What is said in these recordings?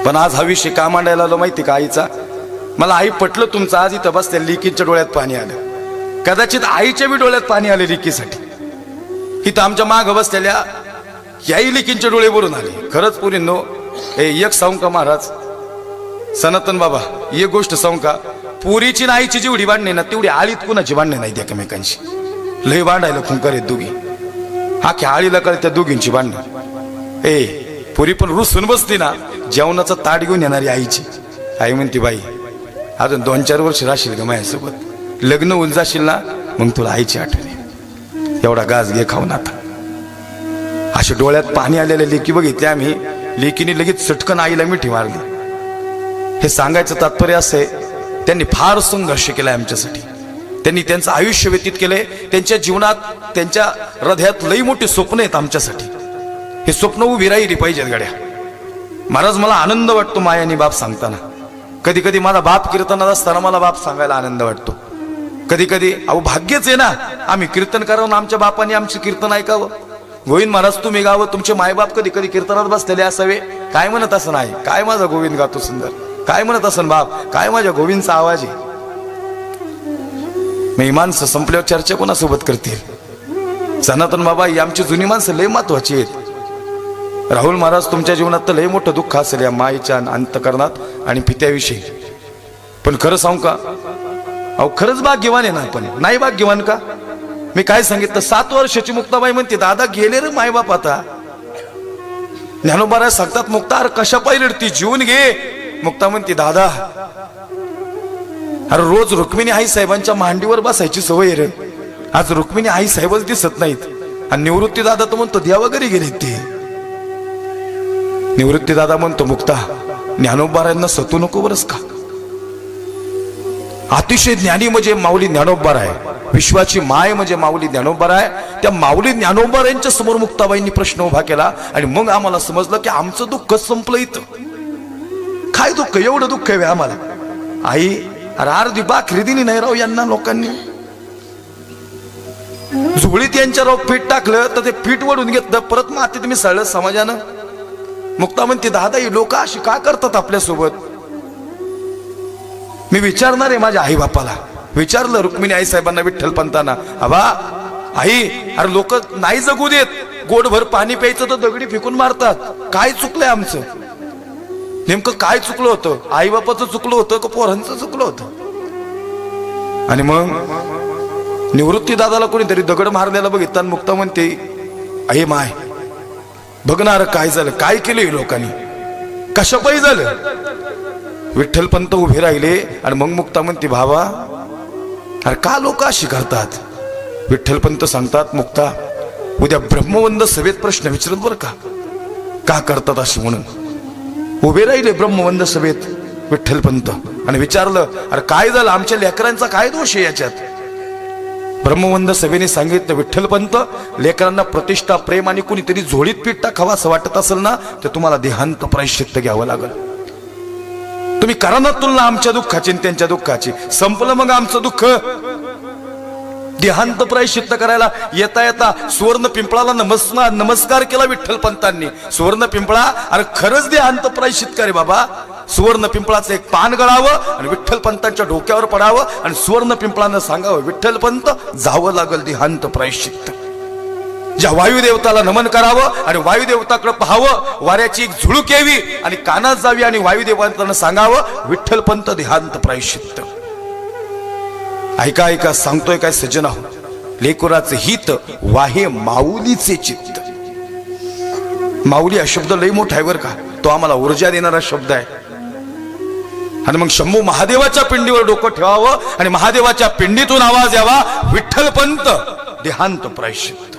पण आज हा विषय का मांडायला आलो माहिती का आईचा? मला आई पटलं तुमचं. आज इथं बसल्या लेकीच्या डोळ्यात पाणी आलं. कदाचित आईच्या बी डोळ्यात पाणी आले लेकीसाठी. इथं आमच्या माग बसलेल्या याही लेकींचे डोळे भरून आले. खरंच पुरींनो, हे एक सांगू का महाराज, सनातन बाबा, एक गोष्ट सांगू का, पुरीची ना आईची जेवढी भांडणे ना तेवढी आळीत कुणाची भांडणे नाही एकमेकांची. लय भांडायला खुंकर आहेत दोघी. आख्या आळीला कळ त्या दोघींची भांडणं. पुरी पण रुसून बसली ना, जेवणाचं ताट घेऊन येणारी आईची. आई म्हणते, बाई अजून 2-4 वर्ष राहशील का माझ्यासोबत, लग्न होऊन जाशील ना, मग तुला आईची आठवण येईल. एवढा गाज घे खाऊन आता. अशा डोळ्यात पाणी आलेले लेकी बघितले आम्ही. लेकीने लगेच चटकन आईला मिठी मारली. हे सांगायचं तात्पर्य असं आहे, त्यांनी फार संघर्ष केलाय आमच्यासाठी. त्यांनी त्यांचं आयुष्य व्यतीत केलंय. त्यांच्या जीवनात, त्यांच्या हृदयात लई मोठी स्वप्न आहेत आमच्यासाठी. हे स्वप्न उभी राहिली पाहिजेत गड्या. महाराज, मला आनंद वाटतो मायानी बाप सांगताना. कधी कधी माझा बाप कीर्तनात असताना मला बाप सांगायला आनंद वाटतो. कधी कधी अहो भाग्यच आहे ना, आम्ही कीर्तन करावं, आमच्या बापाने आमचं कीर्तन ऐकावं. गोविंद महाराज तुम्ही गावं, तुमचे मायबाप कधी कधी कीर्तनात बसलेले असावे. काय म्हणत असं नाही, काय माझा गोविंद गातो सुंदर, काय म्हणत असन बाप, काय माझ्या गोविंदचा आवाज आहे. मी माणसं संपल्यावर चर्चा कोणासोबत करतील? सनातन बाबा, ही आमची जुनी माणसं लय महत्वाची आहेत. राहुल महाराज, तुमच्या जीवनात तर लय मोठं दुःख असेल या माईच्या अंतकरणात आणि पित्याविषयी. पण खरं सांगू का, अहो खरंच भाग्यवान आहे ना आपण. नाही भाग्यवान का? मी काय सांगितलं, 7 वर्षाची मुक्ताबाई म्हणते, दादा गेले रे मायबाप आता. ज्ञानोबा सांगतात, मुक्ता अरे कशा पाहिजे ती जीवन घे. मुक्ता म्हणते, दादा अरे रोज रुक्मिणी आई साहेबांच्या मांडीवर बसायची सवय रे. आज रुक्मिणी आई साहेबच दिसत नाहीत. आणि निवृत्ती दादा तर म्हणतो देवा घरी गेले ते. निवृत्ती दादा म्हणतो, मुक्ता ज्ञानोबारांना सतू नको बरस का. अतिशय ज्ञानी म्हणजे माऊली ज्ञानोबार आहे. विश्वाची माय म्हणजे माऊली ज्ञानोबार आहे. त्या माऊली ज्ञानोबार यांच्या समोर मुक्ताबाईंनी प्रश्न उभा केला. आणि मग आम्हाला समजलं की आमचं दुःख संपलं इथं. काय दुःख, एवढं दुःख आहे आम्हाला. आई अरे अर्धी भाकरी दिली नाही राव यांना लोकांनी. झोळीत यांच्या राव पीठ टाकलं तर ते पीठ वडून घेतलं, परत मातीत मिसळलं समाजानं. मुक्ता म्हणते, दादा ही लोक अशी का करतात आपल्यासोबत? मी विचारणार आहे माझ्या आई बापाला. विचारलं रुक्मिणी आई साहेबांना, विठ्ठल पंतांना, आबा आई अरे लोक नाही जगू देत, गोडभर पाणी प्यायचं तर दगडी फेकून मारतात. काय चुकलंय आमचं? नेमकं काय चुकलं होतं? आई बापाचं चुकलं होतं का पोरांचं चुकलं होतं? आणि मग निवृत्ती दादाला कोणीतरी दगड मारलेला बघितला. मुक्ता म्हणते, आई माय बघणार काय झालं, काय केलं लोकांनी, कशा पायी झालं? विठ्ठल पंत उभे राहिले. आणि मग मुक्ता म्हणते, भावा अरे का लोक अशी करतात? विठ्ठल पंत सांगतात, मुक्ता उद्या ब्रह्मवंद सभेत प्रश्न विचारत बरं का करतात अशी. म्हणून उभे राहिले ब्रह्मवंद सभेत विठ्ठल पंत आणि विचारलं, अरे काय झालं, आमच्या लेकरांचा काय दोष आहे याच्यात? ब्रह्मवंद सभेने सांगितलं, विठ्ठल पंत लेकरांना प्रतिष्ठा, प्रेम आणि कुणीतरी झोळीत पीठ टाकावं असं वाटत असेल ना, तर तुम्हाला देहांत प्रायश्चित्त घ्यावं लागेल. तुम्ही करा ना तुलना आमच्या दुःखाची आणि त्यांच्या दुःखाची. संपलं मग आमचं दुःख. देहांत प्रायश्चित्त करायला येता येता सुवर्ण पिंपळाला नमस्कार केला विठ्ठल पंतांनी. सुवर्ण पिंपळा अरे खरंच देहांत प्रायश्चित्त करे बाबा. सुवर्ण पिंपळाचं एक पान गळावं आणि विठ्ठल पंतांच्या डोक्यावर पडावं आणि सुवर्ण पिंपळानं सांगावं, विठ्ठल पंत जावं लागल देहांत प्रायश्चित्त. ज्या वायुदेवताला नमन करावं आणि वायुदेवताकडे पाहावं, वाऱ्याची एक झुळूक यावी आणि कानात जावी आणि वायुदेवतांना सांगावं, विठ्ठल पंत देहांत प्रायश्चित्त. ऐका ऐका सांगतोय काय सज्जन आहो, लेकुराचे हित वाहे माऊलीचे चित्त. माऊली हा शब्द लई मोठा आहे बरं का. तो आम्हाला ऊर्जा देणारा शब्द आहे. आणि मग शंभू महादेवाच्या पिंडीवर डोकं ठेवावं आणि महादेवाच्या पिंडीतून आवाज यावा, विठ्ठल पंत देहांत प्रायश्चित्त.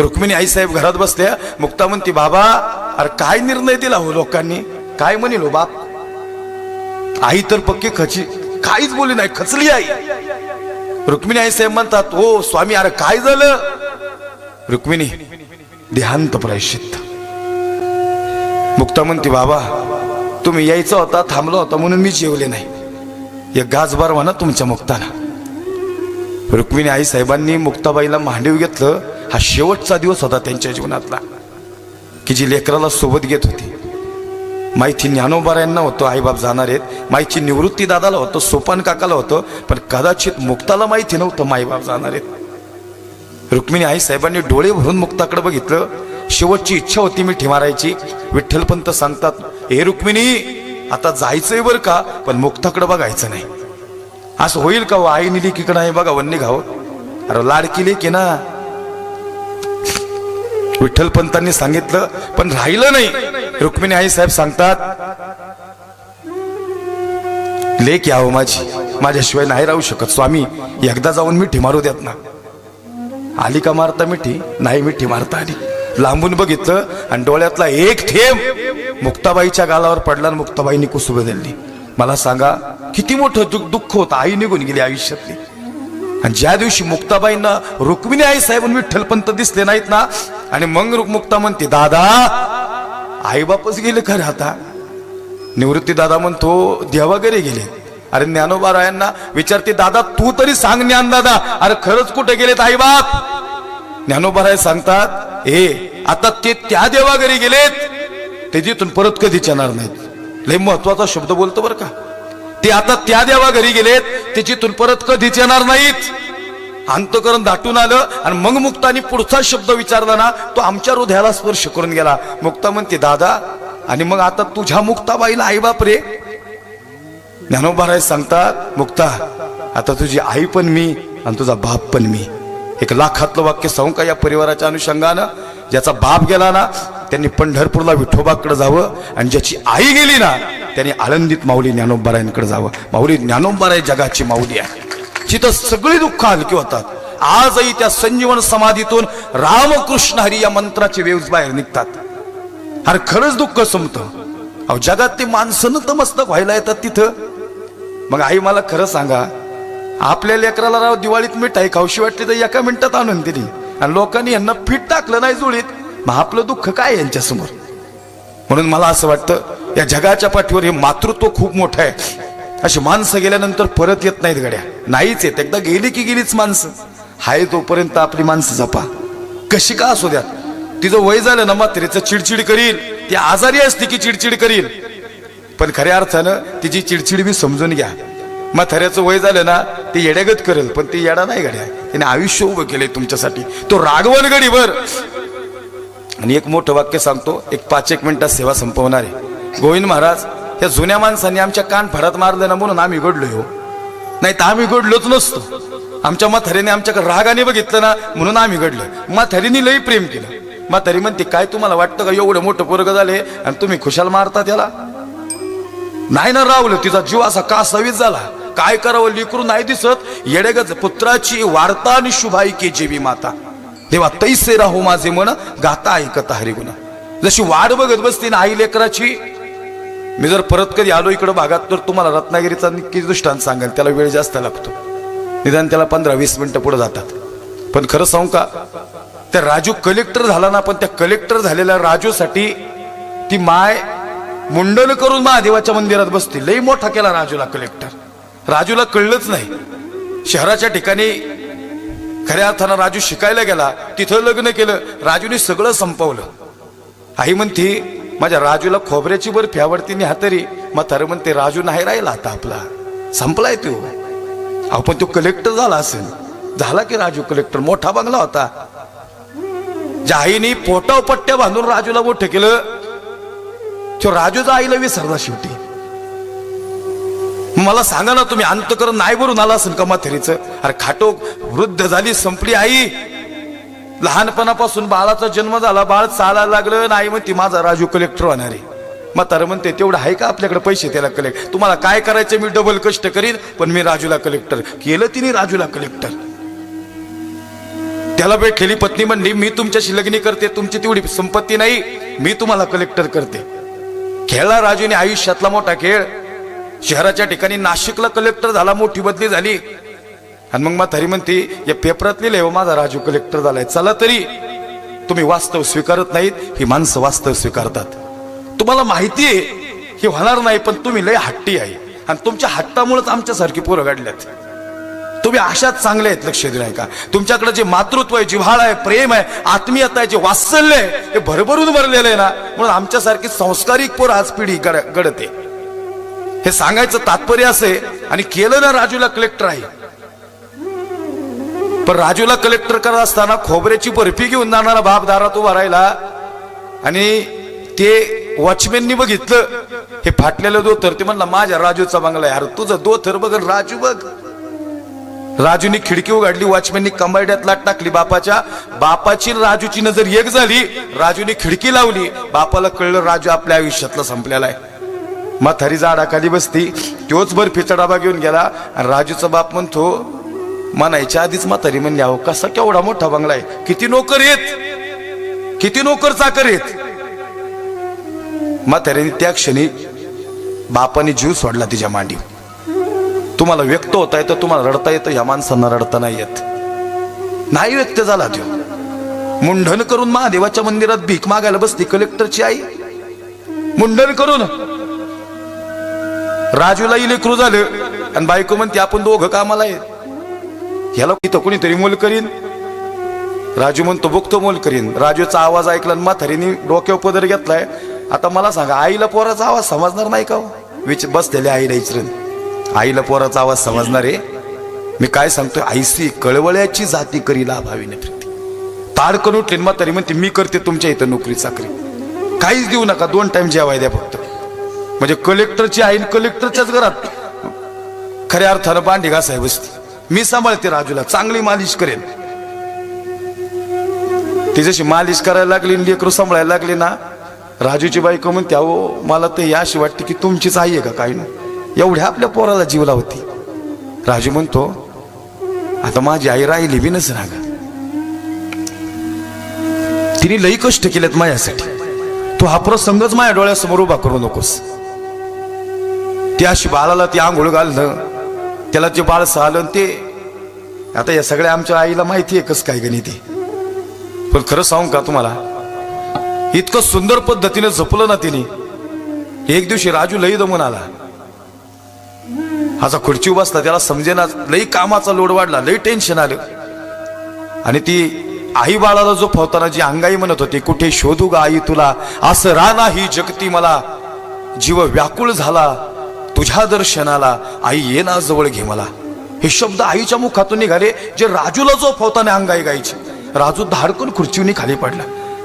रुक्मिणी आई साहेब घरात बसल्या. मुक्ता म्हणती, बाबा अरे काय निर्णय दिला हो लोकांनी, काय म्हणेल हो बाप? आई तर पक्की खची, काहीच बोली नाही, खचली आई. रुक्मिणी आई साहेब म्हणतात, ओ स्वामी अरे काय झालं? रुक्मिणी देहांत प्रायश्चित्त. मुक्ता म्हणती, बाबा तुम्ही यायचा होता, थांबला होता म्हणून मी जेवले नाही. एक गाजबार म्हणा तुमच्या मुक्ताला. रुक्मिणी आई साहेबांनी मुक्ताबाईला मांडीव घेतलं. हा शेवटचा दिवस होता त्यांच्या जीवनातला की जी लेकराला सोबत घेत होती. माहिती ज्ञानोबारायांना होतं आईबाप जाणार आहेत, माहिती निवृत्ती दादाला होतं, सोपान काकाला होतं, पण कदाचित मुक्ताला माहिती नव्हतं माईबाप जाणार आहेत. रुक्मिणी आई साहेबांनी डोळे भरून मुक्ताकडे बघितलं. शेवटची इच्छा होती मिठी मारायची. विठ्ठलपंत सांगतात, हे रुक्मिणी आता जायचंय बरं का, पण मुक्ताकडे बघायचं नाही. असं होईल का? आई निलिकीकडे आहे बघा वन्नी घाव, अरे लाडकी लेक आहे ना. विठ्ठलपंतांनी सांगितलं पण राहिलं नाही. रुक्मिणी आई साहेब सांगतात, लेक यावं माझी, माझ्याशिवाय नाही राहू शकत स्वामी, एकदा जाऊन मिठी मारू द्यात ना. आली का मारता मिठी? नाही मिठी मारता आली. लांबून बघितलं आणि डोळ्यातला एक थेंब मुक्ताबाईच्या गालावर पडला आणि मुक्ताबाईंनी कुसुब दिली. मला सांगा किती मोठं दुःख होतं. आई निघून गेली आयुष्यातली. आणि ज्या दिवशी मुक्ताबाईंना रुक्मिणी आई साहेब विठ्ठलपंत दिसले नाहीत ना, आणि मग मुक्ता म्हणते, दादा आई बापच गेले खरं. आता निवृत्ती दादा म्हणतो देवा वगैरे गेले. अरे ज्ञानोबारायांना विचारते, दादा तू तरी सांग ज्ञान दादा, अरे खरंच कुठे गेलेत आई बाप? ज्ञानोबाराय सांगतात, आता ते त्या देवा घरी गेलेत, ते जिथून परत कधीच येणार नाहीत. लय महत्वाचा शब्द बोलतो बरं का. ते आता त्या देवा घरी गेलेत, ते जिथून परत कधीच येणार नाहीत. अंतकरण दाटून आलं. आणि मग मुक्तानी पुढचा शब्द विचारला ना, तो आमच्या हृदयाला स्पर्श करून गेला. मुक्ता म्हणते, दादा आणि मग आता तुझ्या मुक्ताबाईला आई बाप रे? ज्ञानोबाराय सांगतात, मुक्ता आता तुझी आई पण मी आणि तुझा बाप पण मी. एक लाखातलं वाक्य सांगू का या परिवाराच्या अनुषंगानं? ज्याचा बाप गेला ना त्यांनी पंढरपूरला विठोबाकडे जावं, आणि ज्याची आई गेली ना त्यांनी आळंदीत माऊली ज्ञानोबारायांकडे जावं. माऊली ज्ञानोबाराय जगाची माऊली आहे, जिथं सगळी दुःख हलकी होतात. आजही त्या संजीवन समाधीतून रामकृष्ण हरी या मंत्राचे वेव्स बाहेर निघतात. अरे खरंच दुःख संपतं. अहो जगात ते माणसं नतमस्तक व्हायला येतात तिथं. मग आई मला खरं सांगा, आपल्या लेकराला राव दिवाळीत मिठाई खाऊशी वाटली तर एका मिनिटात आणून दिली, आणि लोकांनी यांना पीठ टाकलं नाही जुळीत, मग आपलं दुःख काय यांच्यासमोर? म्हणून मला असं वाटतं या जगाच्या पाठीवर हे मातृत्व खूप मोठं आहे. अशी माणसं गेल्यानंतर परत येत नाहीत गड्या, नाहीच येत. एकदा गेली की गेलीच माणसं. हाय तोपर्यंत आपली माणसं जपा, कशी का असू द्यात. तिचं वय झालं ना म्हातारीचं चिडचिड करील, ती आजारी असते की चिडचिड करील, पण खऱ्या अर्थानं तिची चिडचिड मी समजून घ्या. म्हाताऱ्याचं वय झालं ना ते येड्यागत करेल, पण ती येडा नाही गड्या, त्याने आयुष्य उभं केलंय तुमच्यासाठी. तो रागवण गडीवर. आणि एक मोठं वाक्य सांगतो, एक 5-1 मिनिटात सेवा संपवणार आहे. गोविंद महाराज, या जुन्या माणसांनी आमच्या कान फडात मारले ना म्हणून आम्ही घडलोय हो, नाही तर आम्ही घडलोच नसतो. आमच्या म्हातारीने आमच्याकडे रागाने बघितलं ना म्हणून आम्ही घडलोय. म्हातारीने लई प्रेम केलं. म्हातारी म्हणते, काय तुम्हाला वाटतं का एवढं मोठं पोरगं झाले आणि तुम्ही खुशाल मारता त्याला? नाही ना रावलं, तिचा जीव असा कासावीस झाला. काय करावं, लेकरू नाही दिसत. येडेगच पुत्राची वार्ता आणि शुभाई के जेवी माता, तेव्हा तैसे राहो माझे मन गाता ऐकता हरिगुण. जशी वाट बघत बसते ना आई लेकराची. मी जर परत कधी आलो इकडं भागात तर तुम्हाला रत्नागिरीचा नक्की दृष्टांत सांगेल. त्याला वेळ जास्त लागतो, निदान त्याला 15-20 मिनिटं पुढे जातात. पण खरं सांगू का, त्या राजू कलेक्टर झाला ना, पण त्या कलेक्टर झालेल्या राजूसाठी ती माय मुंडन करून महादेवाच्या मंदिरात बसते. लई मोठा केला राजूला कलेक्टर. राजूला कळलंच नाही. शहराच्या ठिकाणी खऱ्या अर्थानं राजू शिकायला गेला, तिथं लग्न केलं. राजूने सगळं संपवलं. आई म्हणते, माझ्या राजूला खोबऱ्याची बर्फी आवडती नि हातरी. म्हातारं म्हणते, राजू नाही राहिला आता, आपला संपलाय तो. अहो पण तो कलेक्टर झाला असेल. झाला की राजू कलेक्टर, मोठा बंगला होता. ज्या आईने पोटाव पट्ट्या बांधून राजूला मोठं केलं, तो राजूचा आईला विसरला शेवटी. मला सांगा ना तुम्ही, अंतकरण नाही भरून आला असेल का म्हातारीचं? अरे खाटो वृद्ध झाली, संपली आई. लहानपणापासून बाळाचा जन्म झाला, बाळ चालायला लागलं, नाही म्हणते माझा राजू कलेक्टर होणार आहे. म्हातारं म्हणते, तेवढं आहे का आपल्याकडे पैसे त्याला कलेक्टर? तुम्हाला काय करायचं, मी डबल कष्ट करीन, पण मी राजूला कलेक्टर केलं. तिने राजूला कलेक्टर. त्याला भेटलेली पत्नी म्हणली, मी तुमच्याशी लग्न करते, तुमची तेवढी संपत्ती नाही, मी तुम्हाला कलेक्टर करते. खेळला राजूने आयुष्यातला मोठा खेळ. शहराच्या ठिकाणी नाशिकला कलेक्टर झाला, मोठी बदली झाली. आणि मग म्हातारी म्हणते, या पेपरात लिहिलंय हो माझा राजू कलेक्टर झालाय. चला तरी, तुम्ही वास्तव स्वीकारत नाहीत, ही माणसं वास्तव स्वीकारतात. तुम्हाला माहिती आहे हे होणार नाही, पण तुम्ही लय हट्टी आहे, आणि तुमच्या हट्टामुळेच आमच्यासारखी पोरं घडल्यात. तुम्ही अशाच चांगले आहेत, लक्ष दिलंय का? तुमच्याकडे जे मातृत्व आहे, जिव्हाळा आहे, प्रेम आहे, आत्मीयता आहे, जे वात्सल्य आहे, हे भरभरून भरलेलं आहे ना. म्हणून आमच्यासारखी संस्कारिक पोर आज पिढी घडते. हे सांगायचं तात्पर्य असे. आणि केलं ना राजूला कलेक्टर आहे, पण राजूला कलेक्टर करत असताना खोबऱ्याची बर्फी घेऊन जाणारा बाप दारात उभा राहिला आणि ते वॉचमॅननी बघितलं हे फाटलेलं दोथर. ते म्हणला माझ्या राजूचा बंगला आहे. अरे तुझं दोथर बघ, राजू बघ. राजूनी खिडकी उघडली, वॉचमॅननी कंबाड्यात लाट टाकली बापाच्या. बापाची राजूची नजर एक झाली. राजूनी खिडकी लावली. बापाला कळलं राजू आपल्या आयुष्यातला संपलेला आहे. म्हातारी झाडाखाली बसती, तोच बर्फीचा डबा घेऊन गेला आणि राजूचा बाप म्हणतो, म्हणायच्या आधीच म्हातारी म्हणली, अहो कसा केवढा मोठा बंगला आहे, किती नोकर येत, किती नोकर चाकर येत. म्हातारीने त्या क्षणी बापाने जीव सोडला तिच्या मांडी. तुम्हाला व्यक्त होता येतं, तुम्हाला रडता येतं, ह्या माणसांना रडता नाही येत. नाही व्यक्त झाला तो. मुंडन करून महादेवाच्या मंदिरात भीक मागायला बसली कलेक्टरची आई. मुंडन करून राजूला इलेक्ट्रू झालं आणि बायको म्हणते आपण दोघं कामाला आहेत, ह्याला इथं कोणीतरी मोल करीन. राजू म्हणतो बघतो मोल करीन. राजूचा आवाज ऐकला आणि म्हातारीने डोक्यावर पदर घेतलाय. आता मला सांगा, आईला पोराचा आवाज समजणार नाही का? बसलेल्या आईला इचरण, आईला पोराचा आवाज समजणार आहे? मी काय सांगतोय, आईसी कळवळ्याची जाती करी लाभावीने प्रीती. ताडकन उठली म्हातारी म्हणते मी करते तुमच्या इथं नोकरी चाकरी, काहीच देऊ नका, 2 टाइम जेवाय द्या फक्त. म्हणजे कलेक्टरची आई कलेक्टरच्याच घरात खऱ्या अर्थानं भांडी घासाय बसती. मी सांभाळते राजूला, चांगली मालिश करेन. ती जशी मालिश करायला लागली, लेकरू सांभाळायला लागली ना, राजूची बायको म्हणते, अहो मला तर अशी वाटते की तुमचीच आई आहे का काय ना, एवढ्या आपल्या पोराला जीव लावती. राजू म्हणतो आता माझी आई राहिली बी नस ना ग, तिने लई कष्ट केलेत माझ्यासाठी, तू हा प्रसंगच माझ्या डोळ्यासमोर उभा करू नकोस. ती अशी बाळाला ती आंघोळ घालणं, त्याला जे बाळ सालं ते, आता या सगळ्या आमच्या आईला माहिती आहे कसं काय गणित आहे. पण खरं सांगू का तुम्हाला, इतकं सुंदर पद्धतीने जपलं ना तिने. एक दिवशी राजू लई दमून आला, असा खुर्ची बसला, त्याला समजेना, लई कामाचा लोड वाढला, लई टेन्शन आलं. आणि ती आई बाळाला जो फवताना जी अंगाई म्हणत होती, कुठे शोधू गा आई तुला, असं राना ही जगती मला, जीव व्याकुळ झाला तुझ्या दर्शनाला, आई ये ना जवळ घे मला. हे शब्द आईच्या मुखातून निघाले, जे राजूला जो फवताना अंगाई गायची. राजू धाडकन खुर्चीवनी खाली पडला.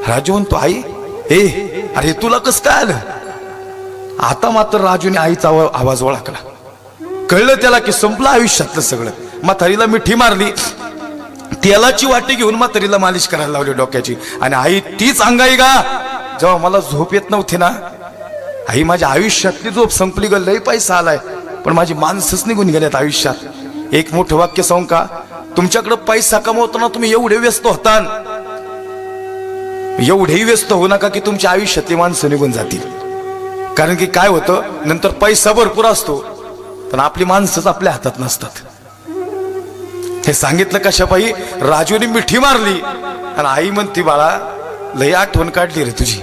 राजू म्हणतो आई अरे तुला कस काय आलं? आता मात्र राजूने आईचा आवाज ओळखला. कळलं त्याला की संपलं आयुष्यातलं सगळं. म्हातारीला मिठी मारली, तेलाची वाटी घेऊन म्हातारीला मालिश करायला लावली डोक्याची. आणि आई तीच अंगाई गा जेव्हा मला झोप येत नव्हती ना, आई माझ्या आयुष्यातली झोप संपली ग, लई पैसा आलाय पण माझी माणसंच निघून गेल्यात आयुष्यात. एक मोठं वाक्य सांगू का, तुमच्याकडे पैसा कमवताना तुम्ही एवढे व्यस्त होता, एवढेही व्यस्त होऊ नका की तुमच्या आयुष्यातली माणसं निघून जातील. कारण की काय होतं, नंतर पैसा भरपूर असतो पण आपली माणसंच आपल्या हातात नसतात. हे सांगितलं कशापायी, राजूने मिठी मारली आणि आई म्हणती बाळा लई आठवण काढली रे तुझी.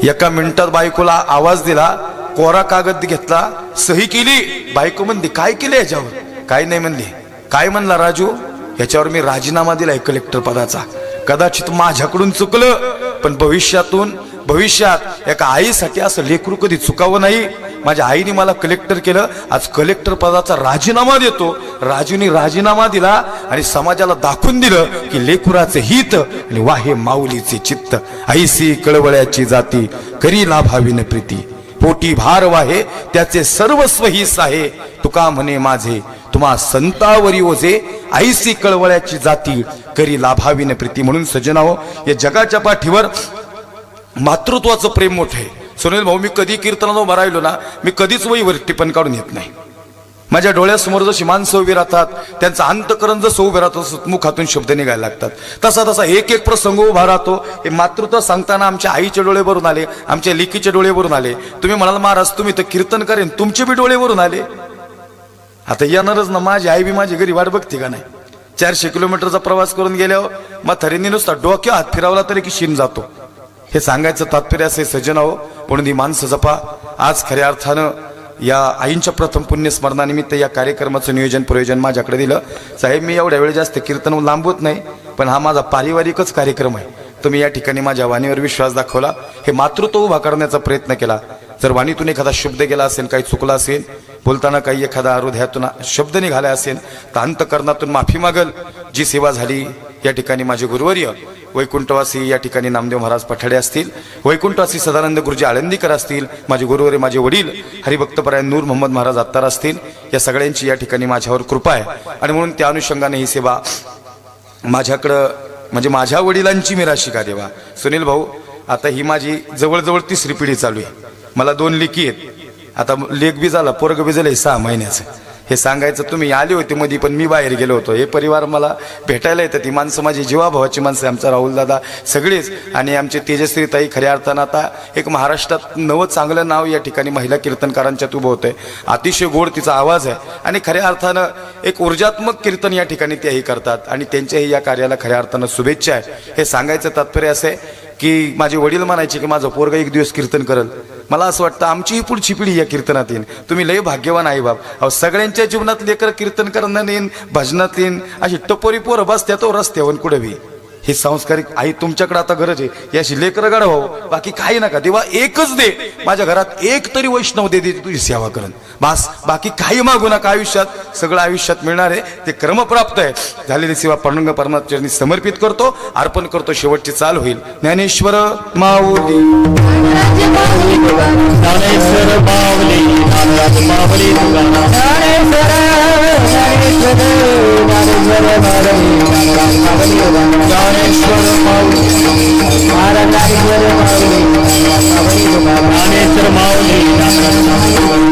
एका मिनिटात बायकोला आवाज दिला, कोरा कागद घेतला, सही केली. बायको म्हणते काय केलं याच्यावर? काय नाही म्हणली. काय म्हणला राजू? याच्यावर मी राजीनामा दिलाय कलेक्टर पदाचा. कदाचित माझ्याकडून चुकलं पण भविष्यात एका आईसाठी असं लेकरू कधी चुकावं नाही. माझ्या आईने मला कलेक्टर केलं, आज कलेक्टर पदाचा राजीनामा देतो. राजूने राजीनामा दिला आणि समाजाला दाखवून दिलं की लेकुराचे हित आणि वाहे माऊलीचे चित्त. ऐसी कळवळ्याची जाती करी लाभाविन प्रीती, पोटी भार वाहे त्याचे सर्वस्व हिस आहे. तुका म्हणे माझे तुम्हा संतावरी ओझे, ऐसी कळवळ्याची जाती करी लाभाविन प्रीती. म्हणून सज्जनाओ, या जगाच्या पाठीवर मातृत्वाचं प्रेम मोठं आहे. सुनील भाऊ, मी कधी कीर्तनात उभा राहिलो ना, मी कधीच वहीवर टिप्पण काढून येत नाही. माझ्या डोळ्यासमोर जशी माणसं उभी राहतात, त्यांचं अंतकरण जसं उभं राहतं, मुखातून शब्द निघायला लागतात. तसा एक एक प्रसंग उभा राहतो. हे मातृत्व सांगताना आमच्या आईचे डोळे भरून आले, आमच्या लेकीचे डोळे भरून आले. तुम्ही म्हणाल महाराज तुम्ही तर कीर्तन करेन, तुमचे बी डोळे भरून आले. आता येणारच ना, माझी आई बी माझी घरी वाट बघते का नाही. 400 किलोमीटरचा प्रवास करून गेल्यावर म्हातारीने नुसता डोक्या हात फिरावला तरी की शीन जातो. हे सांगायचं तात्पर्य असे सज्जनाओ, म्हणून ही माणसं जपा. आज खऱ्या अर्थानं या आईंच्या प्रथम पुण्यस्मरणानिमित्त या कार्यक्रमाचं नियोजन प्रयोजन माझ्याकडे दिलं. साहेब, मी एवढ्या वेळ जास्त कीर्तन लांबवत नाही, पण हा माझा पारिवारिकच कार्यक्रम आहे. तुम्ही या ठिकाणी माझ्या वाणीवर विश्वास दाखवला, हे मातृत्व उभा करण्याचा प्रयत्न केला. जर वाणीतून एखादा शब्द गेला असेल, काही चुकला असेल, बोलताना काही एखादा हृदयातून शब्द निघाला असेल, तर अंतकरणातून माफी मागल. जी सेवा झाली या ठिकाणी माझे गुरुवर्य वैकुंठवासी या ठिकाणी नामदेव महाराज पठाडे असतील, वैकुंठवासी सदानंद गुरुजी आळंदीकर असतील, माझे गुरुवर्य माझे वडील हरिभक्तपरायण नूर मोहम्मद महाराज अत्तार असतील, या सगळ्यांची या ठिकाणी माझ्यावर कृपा आहे. आणि म्हणून त्या अनुषंगाने ही सेवा माझ्याकडं, म्हणजे माझ्या वडिलांची मी राशी का देवा. सुनील भाऊ, आता ही माझी जवळजवळ 3री पिढी चालू आहे. मला 2 लेकी आहेत. आता लेक बी झाला, पोरग बी झालं 6 महिन्याचं. हे सांगायचं तुम्ही आले होते मध्ये, पण मी बाहेर गेलो होतो. हे परिवार मला भेटायला येतं. ती माणसं माझी जीवाभावाची माणसं, आमचा राहुल दादा सगळेच, आणि आमचे तेजश्री ताई. खऱ्या अर्थानं आता एक महाराष्ट्रात नवं चांगलं नाव या ठिकाणी महिला कीर्तनकारांच्यात उभं होतंय. अतिशय गोड तिचा आवाज आहे, आणि खऱ्या अर्थानं एक ऊर्जात्मक कीर्तन या ठिकाणी त्याही करतात, आणि त्यांच्याही या कार्याला खऱ्या अर्थानं शुभेच्छा आहे. हे सांगायचं तात्पर्य असं आहे की माझे वडील म्हणायचे की माझं पोरगा एक दिवस कीर्तन करल. मला असं वाटतं आमचीही पुढची पिढी या कीर्तनात येईन. तुम्ही लय भाग्यवान आहे बाप. अहो, सगळ्यांच्या जीवनात लेकर कीर्तन करणं येईन, भजनात येईन, अशी टपोरी पोरं बसत्या तो रस्त्यावर कुठे बी. ही सांस्कारिक आई तुमच्याकडे आता गरज आहे. याशी लेकरं गाड व्हावं, बाकी काही नका. देवा एकच दे, माझ्या घरात एक तरी वैष्णव दे, तुझी सेवा करण बस. बाकी काही मागू नका. आयुष्यात सगळं आयुष्यात मिळणार आहे, ते क्रमप्राप्त आहे. झालेली सेवा पांडुरंग परमात्म्याने समर्पित करतो, अर्पण करतो. शेवटची चाल होईल ज्ञानेश्वर माऊली. ज्ञानेश्वर माऊली, ज्ञानराज माऊली तुकाराम. ज्ञानेश्वर माऊली, ज्ञानराज माऊली.